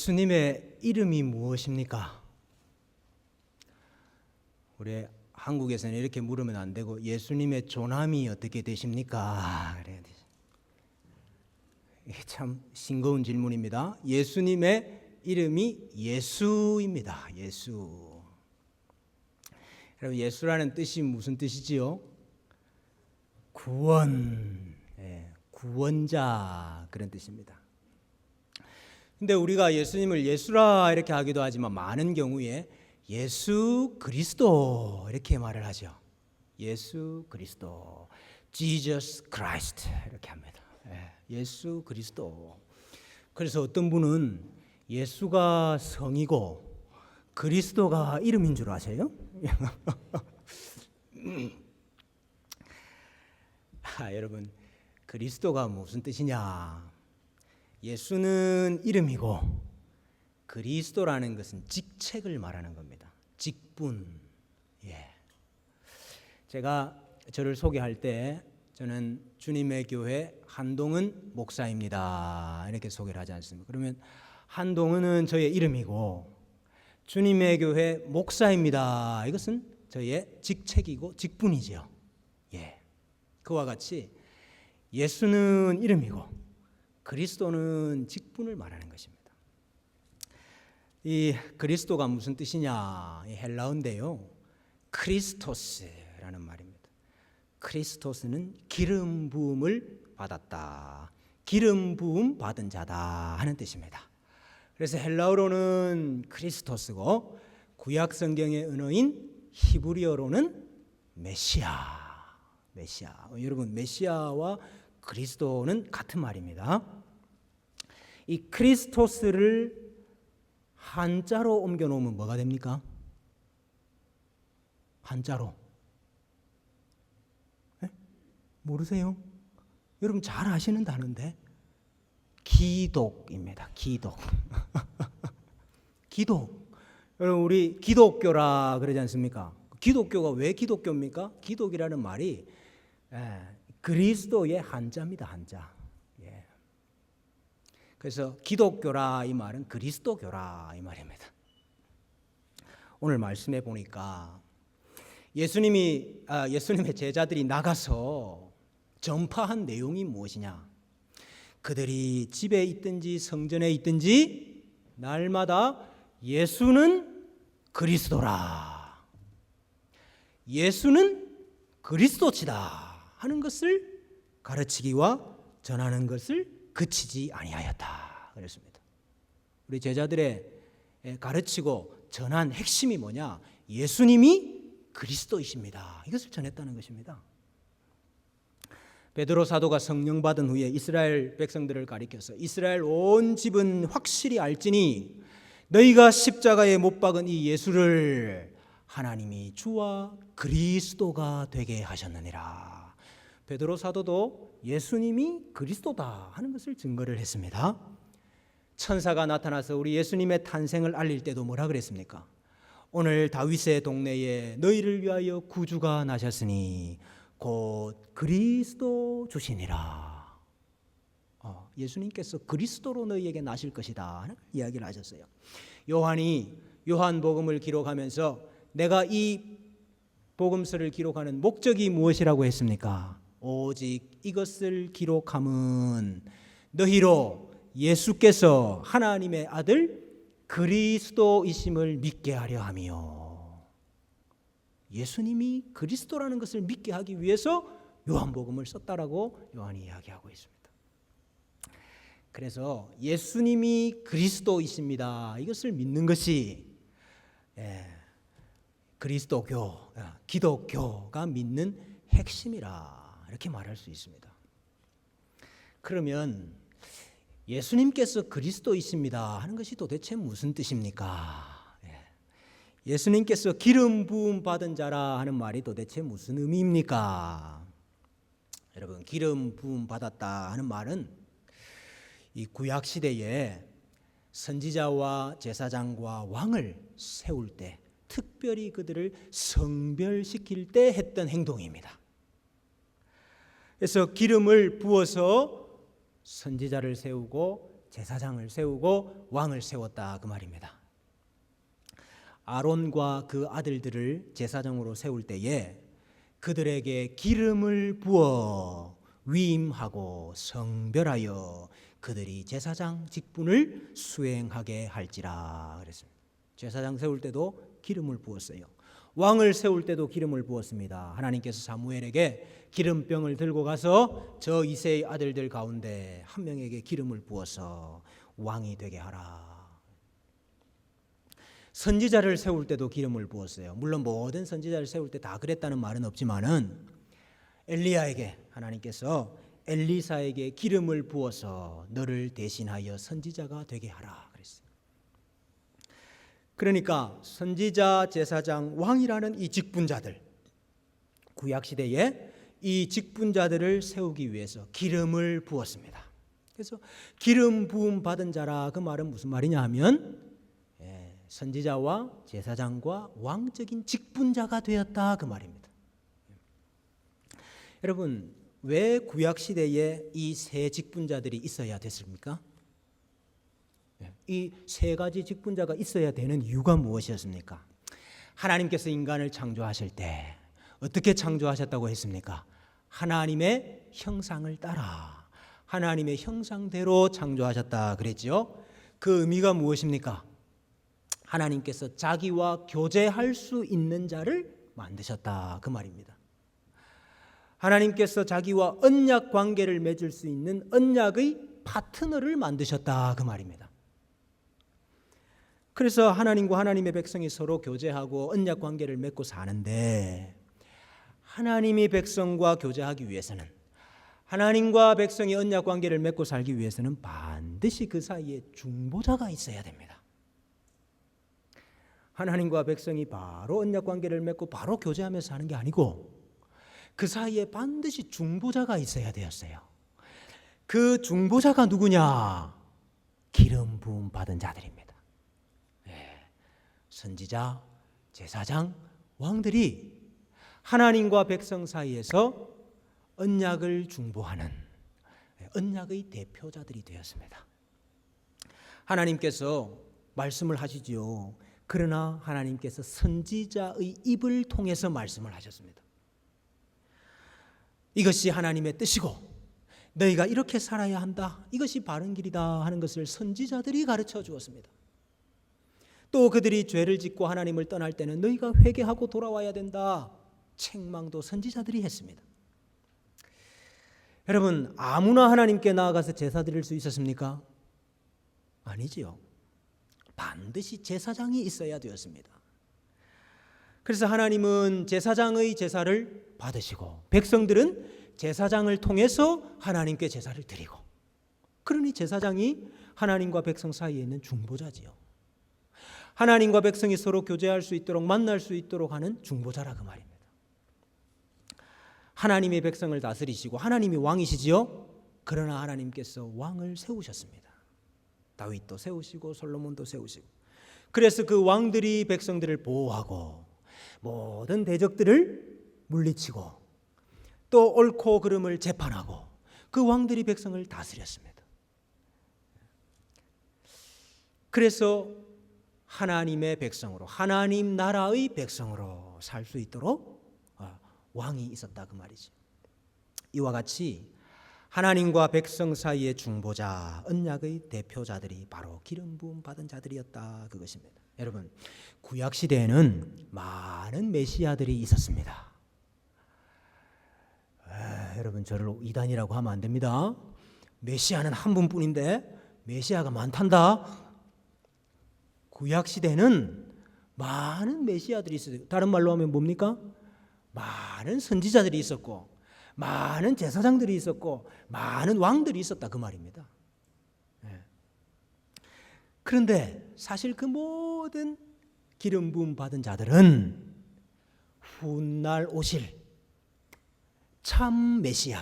예수님의 이름이 무엇입니까? 우리 한국에서는 이렇게 물으면 안 되고 예수님의 조남이 어떻게 되십니까? 그래야 되죠. 이게 참 싱거운 질문입니다. 예수님의 이름이 예수입니다. 예수. 여러분, 예수라는 뜻이 무슨 뜻이지요? 구원, 구원자, 그런 뜻입니다. 근데 우리가 예수님을 예수라 이렇게 하기도 하지만 많은 경우에 예수 그리스도 이렇게 말을 하죠. 예수 그리스도, Jesus Christ 이렇게 합니다. 예수 그리스도. 그래서 어떤 분은 예수가 성이고 그리스도가 이름인 줄 아세요? 여러분, 그리스도가 무슨 뜻이냐? 예수는 이름이고 그리스도라는 것은 직책을 말하는 겁니다. 직분. 제가 저를 소개할 때 저는 주님의 교회 한동은 목사입니다. 이렇게 소개를 하지 않습니까? 그러면 한동은은 저의 이름이고 주님의 교회 목사입니다. 이것은 저의 직책이고 직분이죠. 그와 같이 예수는 이름이고 그리스도는 직분을 말하는 것입니다. 이 그리스도가 무슨 뜻이냐? 헬라어인데요, 크리스토스라는 말입니다. 크리스토스는 기름 부음을 받았다, 기름 부음 받은 자다 하는 뜻입니다. 그래서 헬라어로는 크리스토스고 구약 성경의 언어인 히브리어로는 메시아. 여러분, 메시아와 그리스도는 같은 말입니다. 이 크리스토스를 한자로 옮겨 놓으면 뭐가 됩니까? 한자로. 모르세요? 여러분 잘 아시는 단어인데 기독입니다. 기독. 기독. 여러분, 우리 기독교라 그러지 않습니까? 기독교가 왜 기독교입니까? 기독이라는 말이 그리스도의 한자입니다. 한자. 그래서 기독교라 이 말은 그리스도교라 이 말입니다. 오늘 말씀해 보니까 예수님의 제자들이 나가서 전파한 내용이 무엇이냐? 그들이 집에 있든지 성전에 있든지 날마다 예수는 그리스도라, 예수는 그리스도치다 하는 것을 가르치기와 전하는 것을 그치지 아니하였다 그랬습니다. 우리 제자들의 가르치고 전한 핵심이 뭐냐? 예수님이 그리스도이십니다. 이것을 전했다는 것입니다. 베드로 사도가 성령 받은 후에 이스라엘 백성들을 가리켜서 이스라엘 온 집은 확실히 알지니 너희가 십자가에 못 박은 이 예수를 하나님이 주와 그리스도가 되게 하셨느니라. 베드로 사도도 예수님이 그리스도다 하는 것을 증거를 했습니다. 천사가 나타나서 우리 예수님의 탄생을 알릴 때도 뭐라 그랬습니까? 오늘 다윗의 동네에 너희를 위하여 구주가 나셨으니 곧 그리스도 주시니라. 예수님께서 그리스도로 너희에게 나실 것이다 하는 이야기를 하셨어요. 요한이 요한복음을 기록하면서 내가 이 복음서를 기록하는 목적이 무엇이라고 했습니까? 오직 이것을 기록함은 너희로 예수께서 하나님의 아들 그리스도이심을 믿게 하려 함이요. 예수님이 그리스도라는 것을 믿게 하기 위해서 요한복음을 썼다라고 요한이 이야기하고 있습니다. 그래서 예수님이 그리스도이십니다. 이것을 믿는 것이 그리스도교, 기독교가 믿는 핵심이라 이렇게 말할 수 있습니다. 그러면 예수님께서 그리스도이십니다 하는 것이 도대체 무슨 뜻입니까? 예수님께서 기름 부음 받은 자라 하는 말이 도대체 무슨 의미입니까? 여러분, 기름 부음 받았다 하는 말은 이 구약 시대에 선지자와 제사장과 왕을 세울 때 특별히 그들을 성별시킬 때 했던 행동입니다. 그래서 기름을 부어서 선지자를 세우고 제사장을 세우고 왕을 세웠다 그 말입니다. 아론과 그 아들들을 제사장으로 세울 때에 그들에게 기름을 부어 위임하고 성별하여 그들이 제사장 직분을 수행하게 할지라 그랬습니다. 제사장 세울 때도 기름을 부었어요. 왕을 세울 때도 기름을 부었습니다. 하나님께서 사무엘에게 기름병을 들고 가서 저 이새의 아들들 가운데 한 명에게 기름을 부어서 왕이 되게 하라. 선지자를 세울 때도 기름을 부었어요. 물론 모든 선지자를 세울 때 다 그랬다는 말은 없지만은 엘리야에게 하나님께서 엘리사에게 기름을 부어서 너를 대신하여 선지자가 되게 하라 그랬어요. 그러니까 선지자, 제사장, 왕이라는 이 직분자들, 구약 시대에 이 직분자들을 세우기 위해서 기름을 부었습니다. 그래서 기름 부음 받은 자라 그 말은 무슨 말이냐 하면 선지자와 제사장과 왕적인 직분자가 되었다 그 말입니다. 여러분, 왜 구약 시대에 이 세 직분자들이 있어야 됐습니까? 이 세 가지 직분자가 있어야 되는 이유가 무엇이었습니까? 하나님께서 인간을 창조하실 때 어떻게 창조하셨다고 했습니까? 하나님의 형상을 따라 하나님의 형상대로 창조하셨다 그랬죠. 그 의미가 무엇입니까? 하나님께서 자기와 교제할 수 있는 자를 만드셨다 그 말입니다. 하나님께서 자기와 언약 관계를 맺을 수 있는 언약의 파트너를 만드셨다 그 말입니다. 그래서 하나님과 하나님의 백성이 서로 교제하고 언약 관계를 맺고 사는데, 하나님이 백성과 교제하기 위해서는, 하나님과 백성이 언약 관계를 맺고 살기 위해서는 반드시 그 사이에 중보자가 있어야 됩니다. 하나님과 백성이 바로 언약 관계를 맺고 바로 교제하면서 사는 게 아니고 그 사이에 반드시 중보자가 있어야 되었어요. 그 중보자가 누구냐? 기름 부음 받은 자들입니다. 선지자, 제사장, 왕들이 하나님과 백성 사이에서 언약을 중보하는 언약의 대표자들이 되었습니다. 하나님께서 말씀을 하시지요. 그러나 하나님께서 선지자의 입을 통해서 말씀을 하셨습니다. 이것이 하나님의 뜻이고 너희가 이렇게 살아야 한다, 이것이 바른 길이다 하는 것을 선지자들이 가르쳐 주었습니다. 또 그들이 죄를 짓고 하나님을 떠날 때는 너희가 회개하고 돌아와야 된다, 책망도 선지자들이 했습니다. 여러분, 아무나 하나님께 나아가서 제사 드릴 수 있었습니까? 아니지요. 반드시 제사장이 있어야 되었습니다. 그래서 하나님은 제사장의 제사를 받으시고 백성들은 제사장을 통해서 하나님께 제사를 드리고, 그러니 제사장이 하나님과 백성 사이에 있는 중보자지요. 하나님과 백성이 서로 교제할 수 있도록 만날 수 있도록 하는 중보자라 그 말입니다. 하나님의 백성을 다스리시고 하나님이 왕이시지요. 그러나 하나님께서 왕을 세우셨습니다. 다윗도 세우시고 솔로몬도 세우시고, 그래서 그 왕들이 백성들을 보호하고 모든 대적들을 물리치고 또 옳고 그름을 재판하고 그 왕들이 백성을 다스렸습니다. 그래서 하나님의 백성으로, 하나님 나라의 백성으로 살 수 있도록 왕이 있었다 그 말이죠. 이와 같이 하나님과 백성 사이의 중보자, 언약의 대표자들이 바로 기름 부음 받은 자들이었다 그것입니다. 여러분, 구약 시대에는 많은 메시아들이 있었습니다. 여러분, 저를 이단이라고 하면 안 됩니다. 메시아는 한 분뿐인데 메시아가 많단다. 구약 시대는 많은 메시아들이 있었어요. 다른 말로 하면 뭡니까? 많은 선지자들이 있었고 많은 제사장들이 있었고 많은 왕들이 있었다 그 말입니다. 그런데 사실 그 모든 기름 부음 받은 자들은 훗날 오실 참 메시아,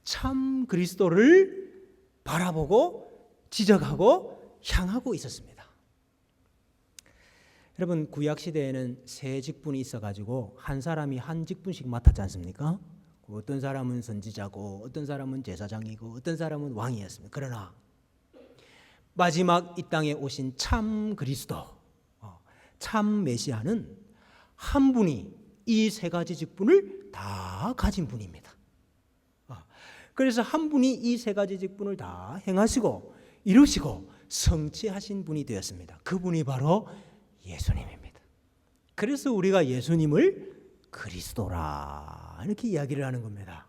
참 그리스도를 바라보고 지적하고 향하고 있었습니다. 여러분, 구약 시대에는 세 직분이 있어가지고 한 사람이 한 직분씩 맡았지 않습니까? 어떤 사람은 선지자고 어떤 사람은 제사장이고 어떤 사람은 왕이었습니다. 그러나 마지막 이 땅에 오신 참 그리스도, 참 메시아는 한 분이 이 세 가지 직분을 다 가진 분입니다. 그래서 한 분이 이 세 가지 직분을 다 행하시고 이루시고 성취하신 분이 되었습니다. 그분이 바로 예수님입니다. 그래서 우리가 예수님을 그리스도라 이렇게 이야기를 하는 겁니다.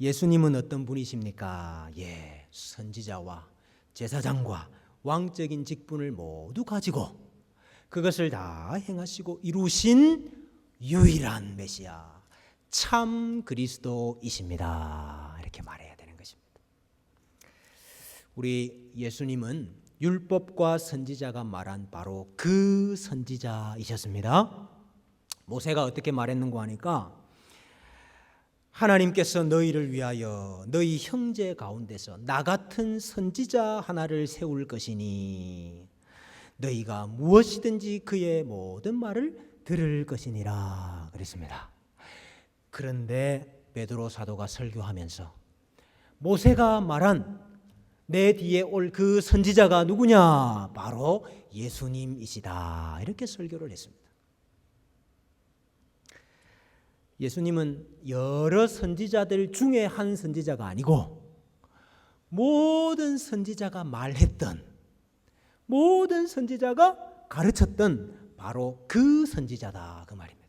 예수님은 어떤 분이십니까? 선지자와 제사장과 왕적인 직분을 모두 가지고 그것을 다 행하시고 이루신 유일한 메시아, 참 그리스도이십니다. 이렇게 말해야 되는 것입니다. 우리 예수님은 율법과 선지자가 말한 바로 그 선지자이셨습니다. 모세가 어떻게 말했는고 하니까 하나님께서 너희를 위하여 너희 형제 가운데서 나 같은 선지자 하나를 세울 것이니 너희가 무엇이든지 그의 모든 말을 들을 것이니라 그랬습니다. 그런데 베드로 사도가 설교하면서 모세가 말한 내 뒤에 올 그 선지자가 누구냐? 바로 예수님이시다. 이렇게 설교를 했습니다. 예수님은 여러 선지자들 중에 한 선지자가 아니고 모든 선지자가 말했던, 모든 선지자가 가르쳤던 바로 그 선지자다, 그 말입니다.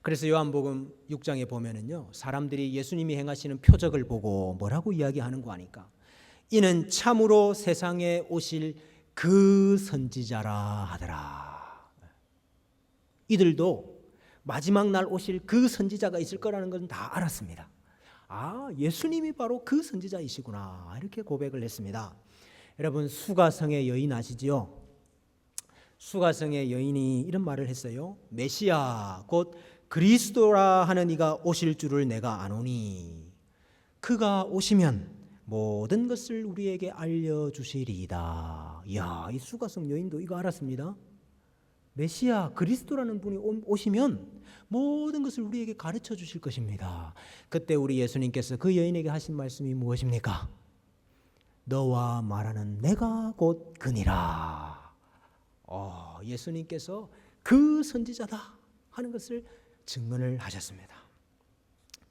그래서 요한복음 6장에 보면은요, 사람들이 예수님이 행하시는 표적을 보고 뭐라고 이야기하는 거 아니까 이는 참으로 세상에 오실 그 선지자라 하더라. 이들도 마지막 날 오실 그 선지자가 있을 거라는 건 다 알았습니다. 아, 예수님이 바로 그 선지자이시구나, 이렇게 고백을 했습니다. 여러분, 수가성의 여인 아시지요? 수가성의 여인이 이런 말을 했어요. 메시아 곧 그리스도라 하는 이가 오실 줄을 내가 아노니 그가 오시면 모든 것을 우리에게 알려주시리이다. 이야, 이 수가성 여인도 이거 알았습니다. 메시아 그리스도라는 분이 오시면 모든 것을 우리에게 가르쳐 주실 것입니다. 그때 우리 예수님께서 그 여인에게 하신 말씀이 무엇입니까? 너와 말하는 내가 곧 그니라. 예수님께서 그 선지자다 하는 것을 증언을 하셨습니다.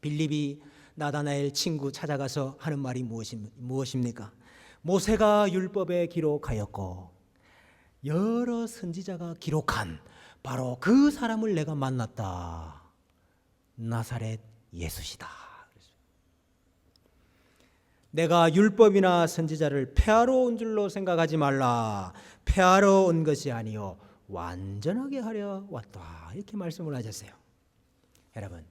빌립이 나다나엘 친구 찾아가서 하는 말이 무엇입니까? 모세가 율법에 기록하였고 여러 선지자가 기록한 바로 그 사람을 내가 만났다. 나사렛 예수시다. 내가 율법이나 선지자를 폐하러 온 줄로 생각하지 말라. 폐하러 온 것이 아니요 완전하게 하려 왔다. 이렇게 말씀을 하셨어요. 여러분,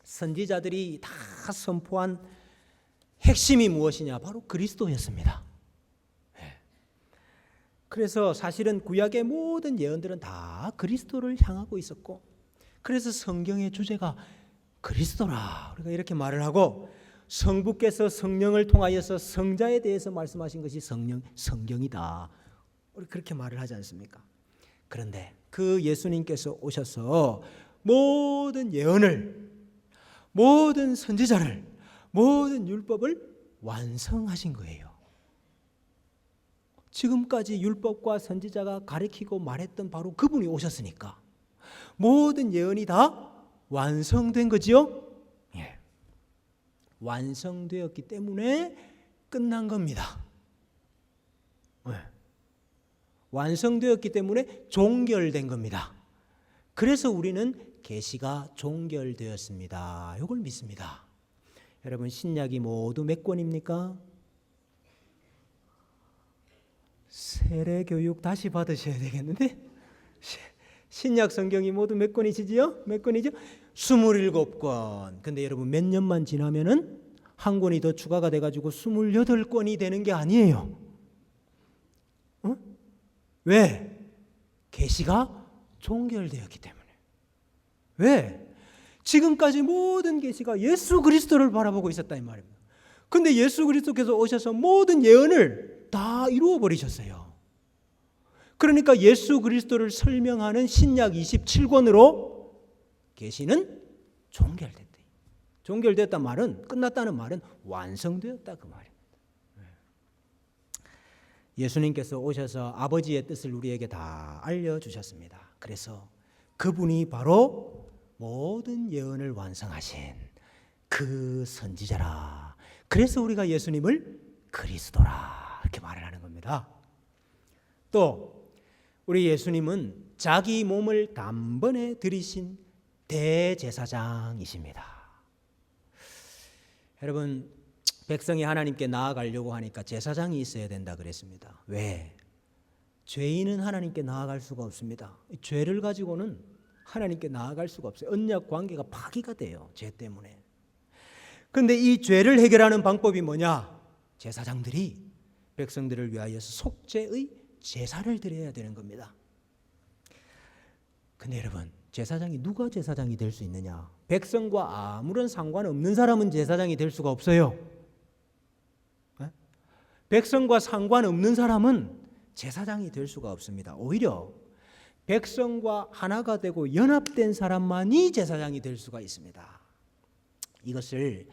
선지자들이 다 선포한 핵심이 무엇이냐? 바로 그리스도였습니다. 그래서 사실은 구약의 모든 예언들은 다 그리스도를 향하고 있었고, 그래서 성경의 주제가 그리스도라. 우리가 이렇게 말을 하고, 성부께서 성령을 통하여서 성자에 대해서 말씀하신 것이 성경이다. 우리 그렇게 말을 하지 않습니까? 그런데 그 예수님께서 오셔서 모든 예언을, 모든 선지자를, 모든 율법을 완성하신 거예요. 지금까지 율법과 선지자가 가르치고 말했던 바로 그분이 오셨으니까 모든 예언이 다 완성된 거지요? 예. 완성되었기 때문에 끝난 겁니다. 예. 완성되었기 때문에 종결된 겁니다. 그래서 우리는 계시가 종결되었습니다. 이걸 믿습니다. 여러분, 신약이 모두 몇 권입니까? 세례 교육 다시 받으셔야 되겠는데, 신약 성경이 모두 몇 권이시지요? 몇 권이죠? 27권. 근데 여러분, 몇 년만 지나면은 한 권이 더 추가가 돼가지고 28권이 되는 게 아니에요. 왜? 계시가 종결되었기 때문에. 왜? 지금까지 모든 계시가 예수 그리스도를 바라보고 있었다 이 말입니다. 근데 예수 그리스도께서 오셔서 모든 예언을 다 이루어 버리셨어요. 그러니까 예수 그리스도를 설명하는 신약 27권으로 계시는 종결됐대. 종결됐단 말은, 끝났다는 말은 완성되었다 그 말입니다. 예수님께서 오셔서 아버지의 뜻을 우리에게 다 알려주셨습니다. 그래서 그분이 바로 모든 예언을 완성하신 그 선지자라. 그래서 우리가 예수님을 그리스도라 이렇게 말을 하는 겁니다. 또 우리 예수님은 자기 몸을 단번에 드리신 대제사장이십니다. 여러분, 백성이 하나님께 나아가려고 하니까 제사장이 있어야 된다 그랬습니다. 왜? 죄인은 하나님께 나아갈 수가 없습니다. 죄를 가지고는 하나님께 나아갈 수가 없어요. 언약 관계가 파기가 돼요. 죄 때문에. 그런데 이 죄를 해결하는 방법이 뭐냐? 제사장들이 백성들을 위하여서 속죄의 제사를 드려야 되는 겁니다. 근데 여러분, 제사장이 누가 제사장이 될 수 있느냐? 백성과 아무런 상관없는 사람은 제사장이 될 수가 없어요. 백성과 상관없는 사람은 제사장이 될 수가 없습니다. 오히려 백성과 하나가 되고 연합된 사람만이 제사장이 될 수가 있습니다. 이것을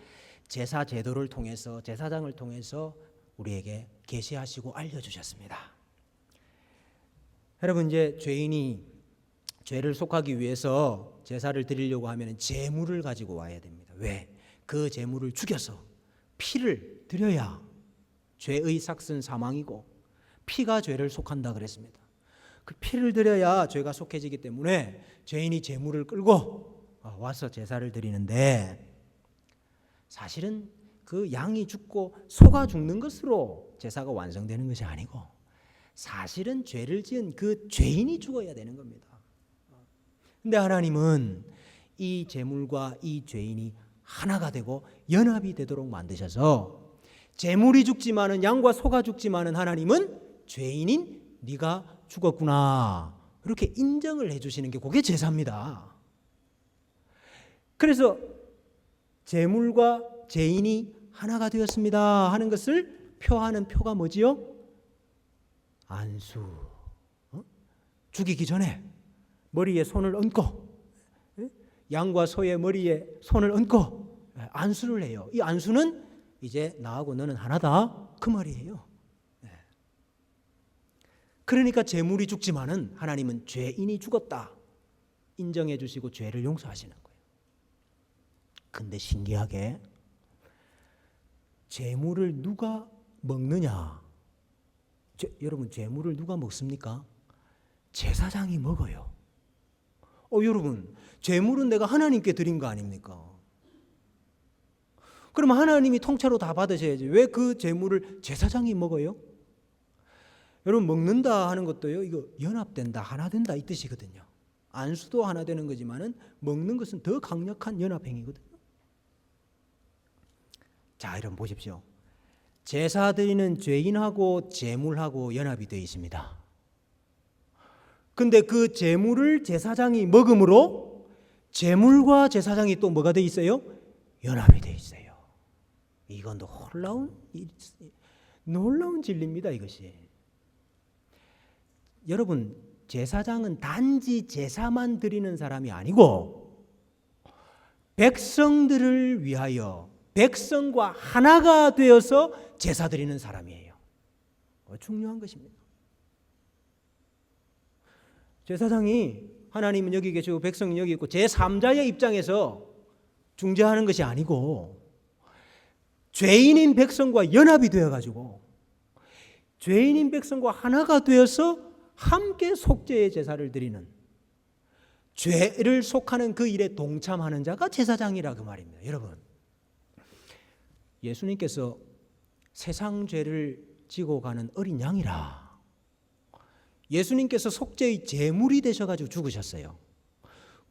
제사 제도를 통해서, 제사장을 통해서 우리에게 계시하시고 알려주셨습니다. 여러분, 이제 죄인이 죄를 속하기 위해서 제사를 드리려고 하면 제물을 가지고 와야 됩니다. 왜? 그 제물을 죽여서 피를 드려야 죄의 삭은 사망이고 피가 죄를 속한다 그랬습니다. 그 피를 드려야 죄가 속해지기 때문에 죄인이 제물을 끌고 와서 제사를 드리는데, 사실은 그 양이 죽고 소가 죽는 것으로 제사가 완성되는 것이 아니고 사실은 죄를 지은 그 죄인이 죽어야 되는 겁니다. 근데 하나님은 이 제물과 이 죄인이 하나가 되고 연합이 되도록 만드셔서 제물이 죽지만은, 양과 소가 죽지만은 하나님은 죄인인 네가 죽었구나 이렇게 인정을 해주시는 게 그게 제사입니다. 그래서 제물과 죄인이 하나가 되었습니다 하는 것을 표하는 표가 뭐지요? 안수. 죽이기 전에 머리에 손을 얹고, 양과 소의 머리에 손을 얹고 안수를 해요. 이 안수는 이제 나하고 너는 하나다 그 말이에요. 그러니까 제물이 죽지만은 하나님은 죄인이 죽었다 인정해 주시고 죄를 용서하시는 거예요. 근데 신기하게 제물을 누가 먹느냐? 여러분, 제물을 누가 먹습니까? 제사장이 먹어요. 여러분, 제물은 내가 하나님께 드린 거 아닙니까? 그러면 하나님이 통째로 다 받으셔야지. 왜 그 제물을 제사장이 먹어요? 여러분, 먹는다 하는 것도요, 이거 연합된다, 하나 된다 이 뜻이거든요. 안수도 하나 되는 거지만은 먹는 것은 더 강력한 연합행위거든요. 자, 여러분 보십시오. 제사 드리는 죄인하고 제물하고 연합이 되어 있습니다. 근데 그 제물을 제사장이 먹음으로 제물과 제사장이 또 뭐가 되어 있어요? 연합이 되어 있어요. 이건 놀라운 진리입니다, 이것이. 여러분, 제사장은 단지 제사만 드리는 사람이 아니고 백성들을 위하여 백성과 하나가 되어서 제사 드리는 사람이에요. 중요한 것입니다. 제사장이 하나님은 여기 계시고 백성은 여기 있고 제3자의 입장에서 중재하는 것이 아니고 죄인인 백성과 연합이 되어가지고 죄인인 백성과 하나가 되어서 함께 속죄의 제사를 드리는, 죄를 속하는 그 일에 동참하는 자가 제사장이라 그 말입니다. 여러분, 예수님께서 세상 죄를 지고 가는 어린 양이라 예수님께서 속죄의 제물이 되셔가지고 죽으셨어요.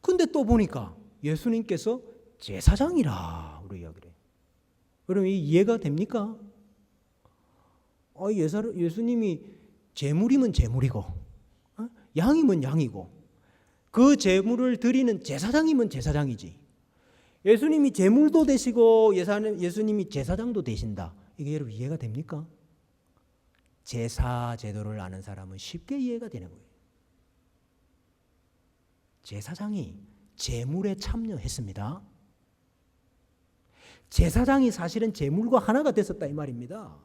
근데 또 보니까 예수님께서 제사장이라 우리가 그래. 여러분, 이 이해가 됩니까? 예수님이 제물이면 제물이고 양이면 양이고 그 제물을 드리는 제사장이면 제사장이지. 예수님이 제물도 되시고 예수님이 제사장도 되신다. 이게 여러분 이해가 됩니까? 제사 제도를 아는 사람은 쉽게 이해가 되는 거예요. 제사장이 제물에 참여했습니다. 제사장이 사실은 제물과 하나가 됐었다 이 말입니다.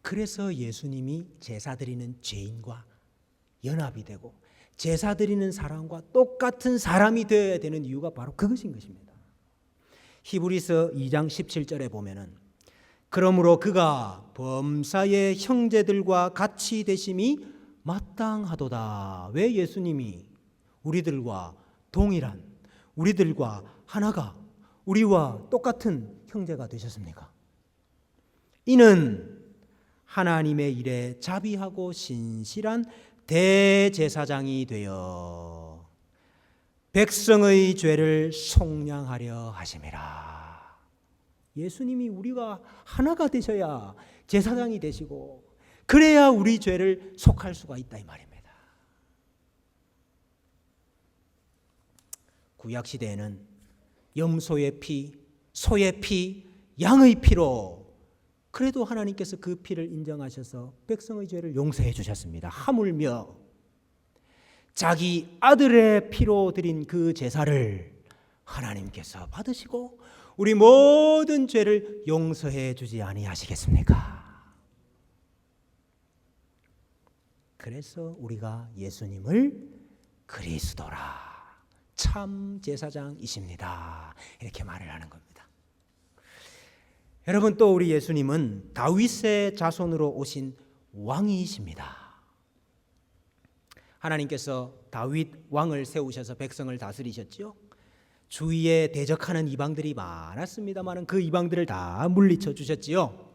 그래서 예수님이 제사 드리는 죄인과 연합이 되고 제사 드리는 사람과 똑같은 사람이 되어야 되는 이유가 바로 그것인 것입니다. 히브리서 2장 17절에 보면은 그러므로 그가 범사의 형제들과 같이 되심이 마땅하도다. 왜 예수님이 우리들과 동일한, 우리들과 하나가, 우리와 똑같은 형제가 되셨습니까? 이는 하나님의 일에 자비하고 신실한 대제사장이 되어 백성의 죄를 속량하려 하심이라. 예수님이 우리가 하나가 되셔야 제사장이 되시고 그래야 우리 죄를 속할 수가 있다 이 말입니다. 구약시대에는 염소의 피, 소의 피, 양의 피로 그래도 하나님께서 그 피를 인정하셔서 백성의 죄를 용서해 주셨습니다. 하물며 자기 아들의 피로 드린 그 제사를 하나님께서 받으시고 우리 모든 죄를 용서해 주지 아니하시겠습니까? 그래서 우리가 예수님을 그리스도라, 참 제사장이십니다, 이렇게 말을 하는 겁니다. 여러분, 또 우리 예수님은 다윗의 자손으로 오신 왕이십니다. 하나님께서 다윗 왕을 세우셔서 백성을 다스리셨죠. 주위에 대적하는 이방들이 많았습니다만 그 이방들을 다 물리쳐 주셨지요.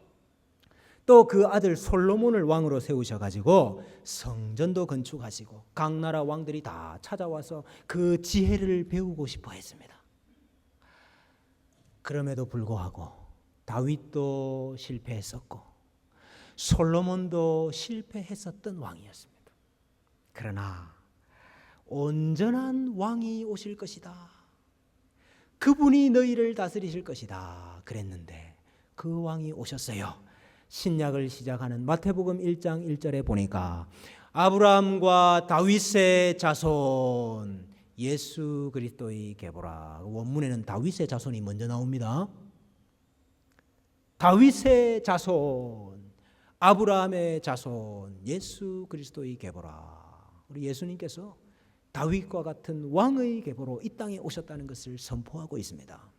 또 그 아들 솔로몬을 왕으로 세우셔가지고 성전도 건축하시고 각 나라 왕들이 다 찾아와서 그 지혜를 배우고 싶어 했습니다. 그럼에도 불구하고 다윗도 실패했었고 솔로몬도 실패했었던 왕이었습니다. 그러나 온전한 왕이 오실 것이다, 그분이 너희를 다스리실 것이다 그랬는데 그 왕이 오셨어요. 신약을 시작하는 마태복음 1장 1절에 보니까 아브라함과 다윗의 자손 예수 그리스도의 계보라. 원문에는 다윗의 자손이 먼저 나옵니다. 다윗의 자손, 아브라함의 자손, 예수 그리스도의 계보라. 우리 예수님께서 다윗과 같은 왕의 계보로 이 땅에 오셨다는 것을 선포하고 있습니다.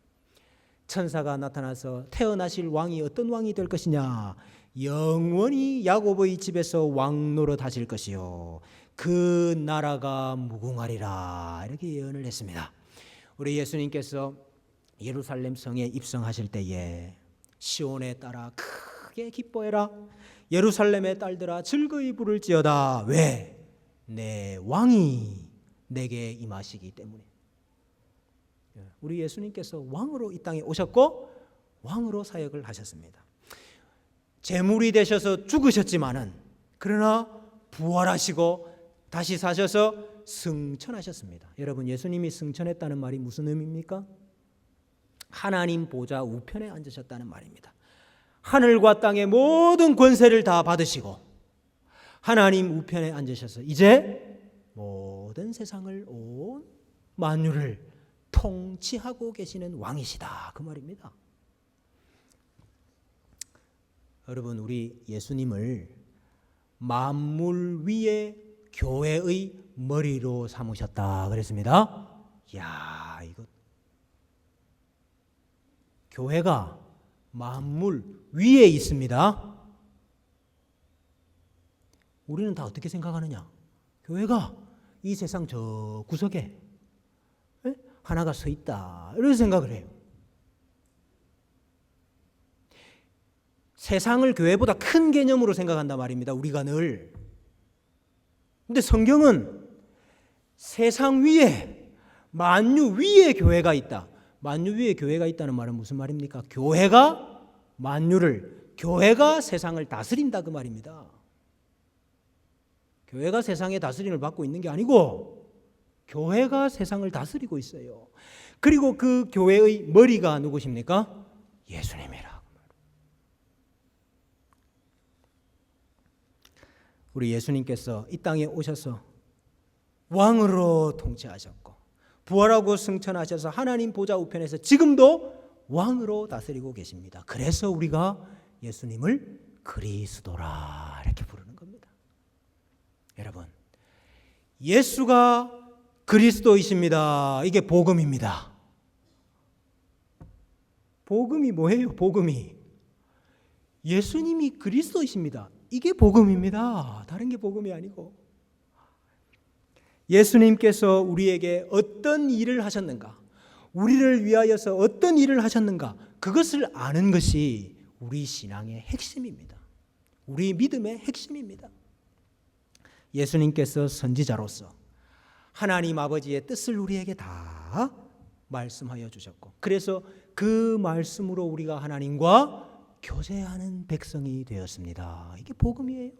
천사가 나타나서 태어나실 왕이 어떤 왕이 될 것이냐, 영원히 야곱의 집에서 왕 노릇하실 것이요 그 나라가 무궁하리라, 이렇게 예언을 했습니다. 우리 예수님께서 예루살렘 성에 입성하실 때에 시온에 따라 크게 기뻐해라, 예루살렘의 딸들아 즐거이 부를지어다. 왜? 내 왕이 내게 임하시기 때문에. 우리 예수님께서 왕으로 이 땅에 오셨고 왕으로 사역을 하셨습니다. 제물이 되셔서 죽으셨지만은 그러나 부활하시고 다시 사셔서 승천하셨습니다. 여러분, 예수님이 승천했다는 말이 무슨 의미입니까? 하나님 보좌 우편에 앉으셨다는 말입니다. 하늘과 땅의 모든 권세를 다 받으시고 하나님 우편에 앉으셔서 이제 모든 세상을, 온 만유를 통치하고 계시는 왕이시다, 그 말입니다. 여러분, 우리 예수님을 만물 위에 교회의 머리로 삼으셨다 그랬습니다. 야, 이거 교회가 만물 위에 있습니다. 우리는 다 어떻게 생각하느냐? 교회가 이 세상 저 구석에 하나가 서 있다, 이런 생각을 해요. 세상을 교회보다 큰 개념으로 생각한단 말입니다, 우리가 늘. 근데 성경은 세상 위에, 만유 위에 교회가 있다. 만유 위에 교회가 있다는 말은 무슨 말입니까? 교회가 만유를, 교회가 세상을 다스린다, 그 말입니다. 교회가 세상의 다스림을 받고 있는 게 아니고 교회가 세상을 다스리고 있어요. 그리고 그 교회의 머리가 누구십니까? 예수님이라. 우리 예수님께서 이 땅에 오셔서 왕으로 통치하셨고 부활하고 승천하셔서 하나님 보좌 우편에서 지금도 왕으로 다스리고 계십니다. 그래서 우리가 예수님을 그리스도라 이렇게 부르는 겁니다. 여러분, 예수가 그리스도이십니다. 이게 복음입니다. 복음이 뭐예요? 복음이 예수님이 그리스도이십니다. 이게 복음입니다. 다른 게 복음이 아니고, 예수님께서 우리에게 어떤 일을 하셨는가, 우리를 위하여서 어떤 일을 하셨는가, 그것을 아는 것이 우리 신앙의 핵심입니다. 우리 믿음의 핵심입니다. 예수님께서 선지자로서 하나님 아버지의 뜻을 우리에게 다 말씀하여 주셨고, 그래서 그 말씀으로 우리가 하나님과 교제하는 백성이 되었습니다. 이게 복음이에요.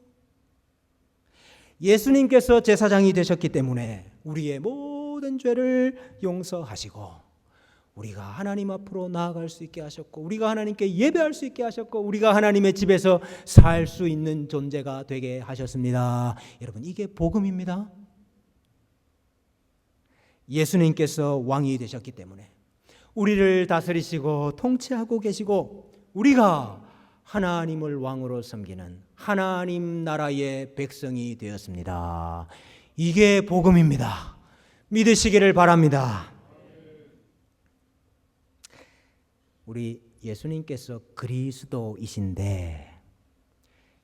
예수님께서 제사장이 되셨기 때문에 우리의 모든 죄를 용서하시고 우리가 하나님 앞으로 나아갈 수 있게 하셨고, 우리가 하나님께 예배할 수 있게 하셨고, 우리가 하나님의 집에서 살 수 있는 존재가 되게 하셨습니다. 여러분, 이게 복음입니다. 예수님께서 왕이 되셨기 때문에 우리를 다스리시고 통치하고 계시고, 우리가 하나님을 왕으로 섬기는 하나님 나라의 백성이 되었습니다. 이게 복음입니다. 믿으시기를 바랍니다. 우리 예수님께서 그리스도이신데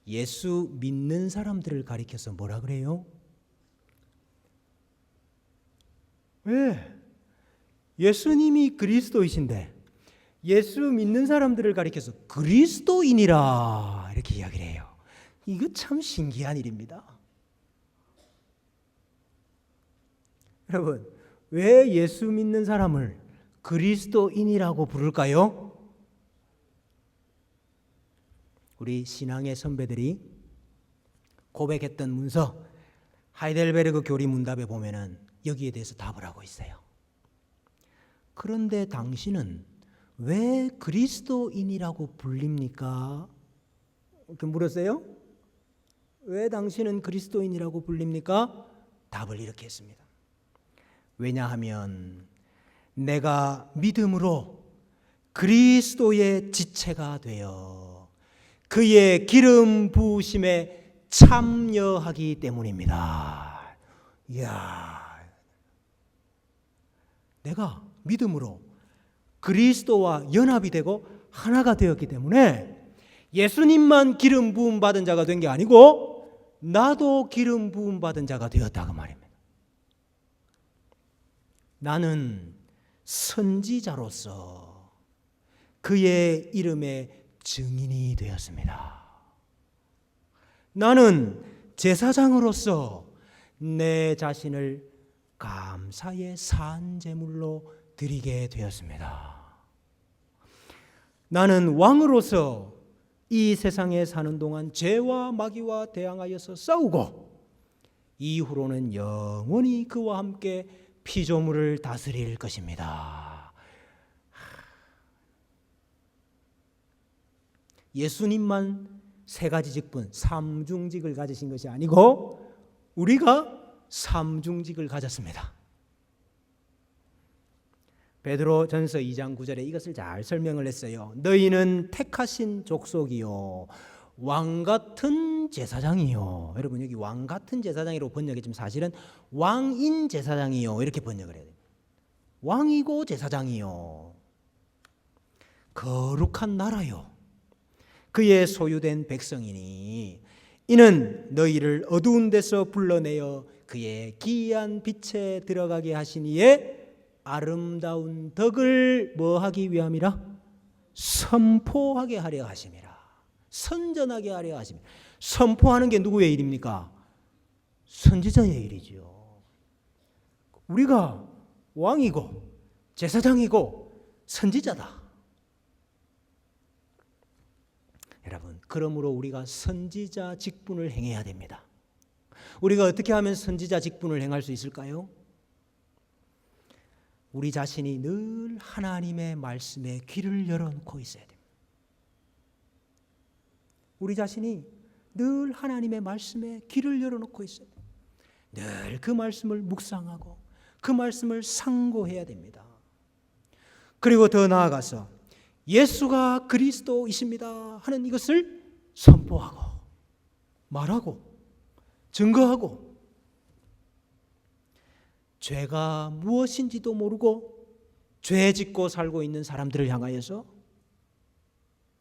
예수 믿는 사람들을 가리켜서 뭐라 그래요? 왜? 예수님이 그리스도이신데 예수 믿는 사람들을 가리켜서 그리스도인이라 이렇게 이야기를 해요. 이거 참 신기한 일입니다. 여러분, 왜 예수 믿는 사람을 그리스도인이라고 부를까요? 우리 신앙의 선배들이 고백했던 문서 하이델베르그 교리 문답에 보면은 여기에 대해서 답을 하고 있어요. 그런데 당신은 왜 그리스도인이라고 불립니까? 이렇게 물었어요. 왜 당신은 그리스도인이라고 불립니까? 답을 이렇게 했습니다. 왜냐하면 내가 믿음으로 그리스도의 지체가 되어 그의 기름 부으심에 참여하기 때문입니다. 이야, 내가 믿음으로 그리스도와 연합이 되고 하나가 되었기 때문에 예수님만 기름 부음 받은 자가 된 게 아니고 나도 기름 부음 받은 자가 되었다 그 말입니다. 나는 선지자로서 그의 이름의 증인이 되었습니다. 나는 제사장으로서 내 자신을 감사의 산제물로 드리게 되었습니다. 나는 왕으로서 이 세상에 사는 동안 죄와 마귀와 대항하여서 싸우고 이후로는 영원히 그와 함께 피조물을 다스릴 것입니다. 예수님만 세 가지 직분, 삼중직을 가지신 것이 아니고 우리가 삼중직을 가졌습니다. 베드로전서 2장 9절에 이것을 잘 설명을 했어요. 너희는 택하신 족속이요 왕같은 제사장이요. 여러분, 여기 왕같은 제사장이라고 번역했지만 사실은 왕인 제사장이요 이렇게 번역을 해야 돼요. 왕이고 제사장이요, 거룩한 나라요, 그의 소유된 백성이니 이는 너희를 어두운 데서 불러내어 그의 기이한 빛에 들어가게 하시니에 아름다운 덕을 뭐하기 위함이라? 선포하게 하려 하심이라. 선전하게 하려 하심이라. 선포하는 게 누구의 일입니까? 선지자의 일이죠. 우리가 왕이고 제사장이고 선지자다. 여러분, 그러므로 우리가 선지자 직분을 행해야 됩니다. 우리가 어떻게 하면 선지자 직분을 행할 수 있을까요? 우리 자신이 늘 하나님의 말씀에 귀를 열어놓고 있어야 됩니다. 우리 자신이 늘 하나님의 말씀에 귀를 열어놓고 있어야 됩니다. 늘 그 말씀을 묵상하고 그 말씀을 상고해야 됩니다. 그리고 더 나아가서 예수가 그리스도이십니다 하는 이것을 선포하고 말하고 증거하고, 죄가 무엇인지도 모르고 죄 짓고 살고 있는 사람들을 향하여서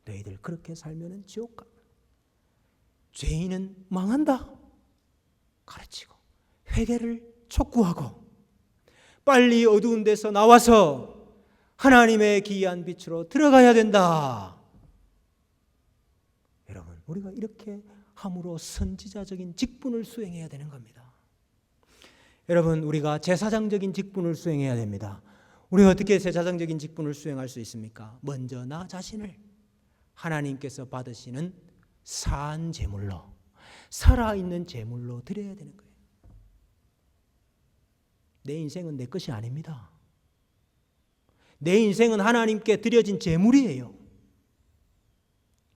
너희들 그렇게 살면 지옥 가, 죄인은 망한다 가르치고 회개를 촉구하고 빨리 어두운 데서 나와서 하나님의 기이한 빛으로 들어가야 된다. 여러분, 우리가 이렇게 함으로 선지자적인 직분을 수행해야 되는 겁니다. 여러분, 우리가 제사장적인 직분을 수행해야 됩니다. 우리가 어떻게 제사장적인 직분을 수행할 수 있습니까? 먼저 나 자신을 하나님께서 받으시는 산 제물로, 살아있는 제물로 드려야 되는 거예요. 내 인생은 내 것이 아닙니다. 내 인생은 하나님께 드려진 제물이에요.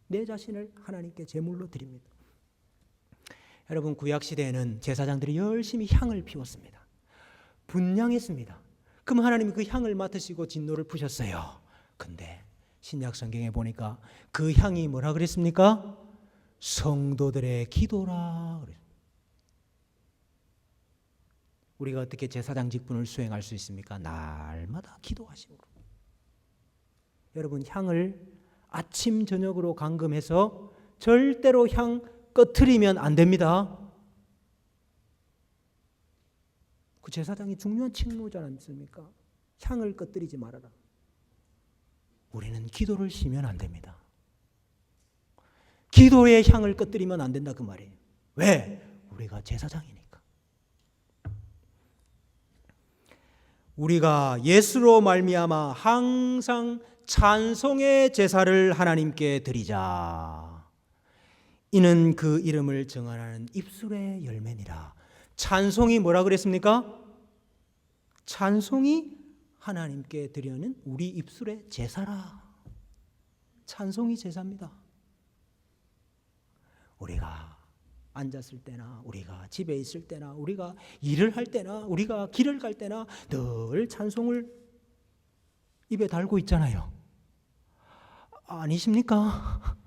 내 자신을 하나님께 제물로 드립니다. 여러분, 구약시대에는 제사장들이 열심히 향을 피웠습니다. 분향했습니다. 그럼 하나님이 그 향을 맡으시고 진노를 푸셨어요. 근데 신약 성경에 보니까 그 향이 뭐라 그랬습니까? 성도들의 기도라 그랬습니다. 우리가 어떻게 제사장 직분을 수행할 수 있습니까? 날마다 기도하심으로. 여러분, 향을 아침 저녁으로 감금해서 절대로 향 꺼트리면 안 됩니다. 그 제사장이 중요한 직무지 않습니까? 향을 꺼뜨리지 말아라. 우리는 기도를 쉬면 안 됩니다. 기도의 향을 꺼뜨리면 안 된다 그 말이에요. 왜? 우리가 제사장이니까. 우리가 예수로 말미암아 항상 찬송의 제사를 하나님께 드리자. 이는 그 이름을 정하는 입술의 열매니라. 찬송이 뭐라 그랬습니까? 찬송이 하나님께 드리는 우리 입술의 제사라. 찬송이 제사입니다. 우리가 앉았을 때나, 우리가 집에 있을 때나, 우리가 일을 할 때나, 우리가 길을 갈 때나 늘 찬송을 입에 달고 있잖아요. 아니십니까?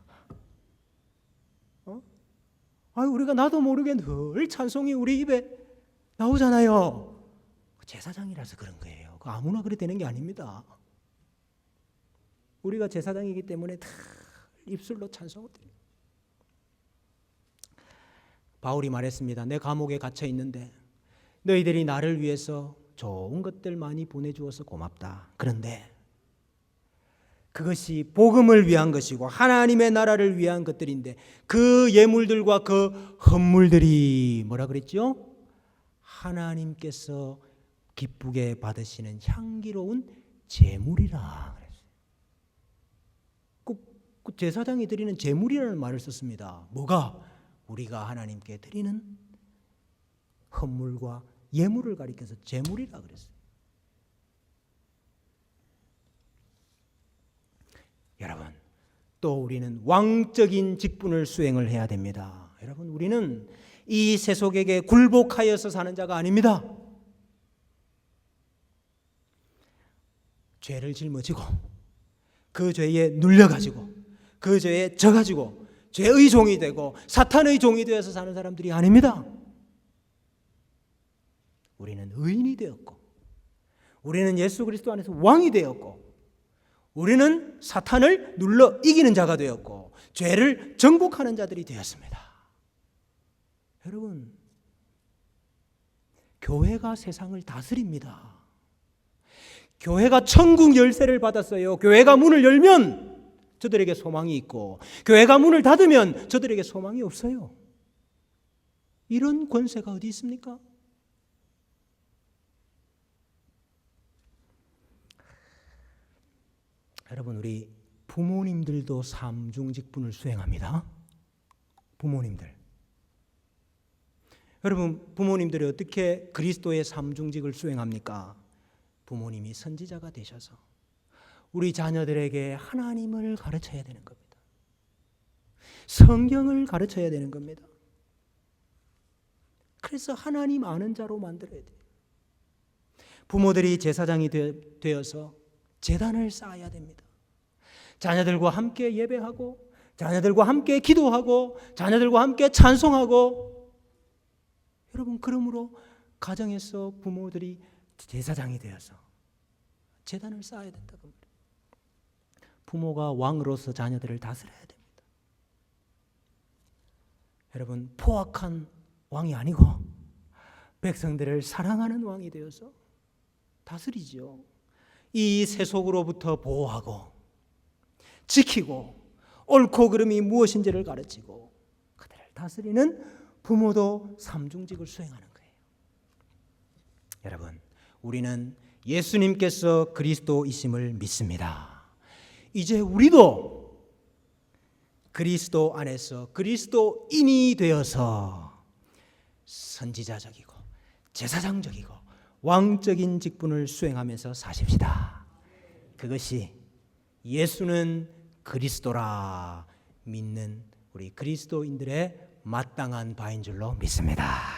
우리가 나도 모르게 늘 찬송이 우리 입에 나오잖아요. 제사장이라서 그런 거예요. 아무나 그래 되는 게 아닙니다. 우리가 제사장이기 때문에 다 입술로 찬송을 드려요. 바울이 말했습니다. 내 감옥에 갇혀 있는데 너희들이 나를 위해서 좋은 것들 많이 보내주어서 고맙다. 그런데 그것이 복음을 위한 것이고 하나님의 나라를 위한 것들인데 그 예물들과 그 헌물들이 뭐라 그랬죠? 하나님께서 기쁘게 받으시는 향기로운 제물이라 그랬어요. 그 제사장이 드리는 제물이라는 말을 썼습니다. 뭐가? 우리가 하나님께 드리는 헌물과 예물을 가리켜서 제물이라 그랬어요. 여러분, 또 우리는 왕적인 직분을 수행을 해야 됩니다. 여러분, 우리는 이 세속에게 굴복하여서 사는 자가 아닙니다. 죄를 짊어지고 그 죄에 눌려가지고 그 죄에 져가지고 죄의 종이 되고 사탄의 종이 되어서 사는 사람들이 아닙니다. 우리는 의인이 되었고 우리는 예수 그리스도 안에서 왕이 되었고 우리는 사탄을 눌러 이기는 자가 되었고 죄를 정복하는 자들이 되었습니다. 여러분, 교회가 세상을 다스립니다. 교회가 천국 열쇠를 받았어요. 교회가 문을 열면 저들에게 소망이 있고 교회가 문을 닫으면 저들에게 소망이 없어요. 이런 권세가 어디 있습니까? 여러분, 우리 부모님들도 삼중직분을 수행합니다. 부모님들. 여러분, 부모님들이 어떻게 그리스도의 삼중직을 수행합니까? 부모님이 선지자가 되셔서 우리 자녀들에게 하나님을 가르쳐야 되는 겁니다. 성경을 가르쳐야 되는 겁니다. 그래서 하나님 아는 자로 만들어야 돼요. 부모들이 제사장이 되어서 제단을 쌓아야 됩니다. 자녀들과 함께 예배하고, 자녀들과 함께 기도하고, 자녀들과 함께 찬송하고. 여러분, 그러므로 가정에서 부모들이 제사장이 되어서 제단을 쌓아야 된다고 합니다. 부모가 왕으로서 자녀들을 다스려야 됩니다. 여러분, 포악한 왕이 아니고 백성들을 사랑하는 왕이 되어서 다스리죠. 이 세속으로부터 보호하고 지키고 옳고 그름이 무엇인지를 가르치고 그들을 다스리는 부모도 삼중직을 수행하는 거예요. 여러분, 우리는 예수님께서 그리스도이심을 믿습니다. 이제 우리도 그리스도 안에서 그리스도인이 되어서 선지자적이고 제사장적이고 왕적인 직분을 수행하면서 사십시다. 그것이 예수는 그리스도라 믿는 우리 그리스도인들의 마땅한 바인 줄로 믿습니다.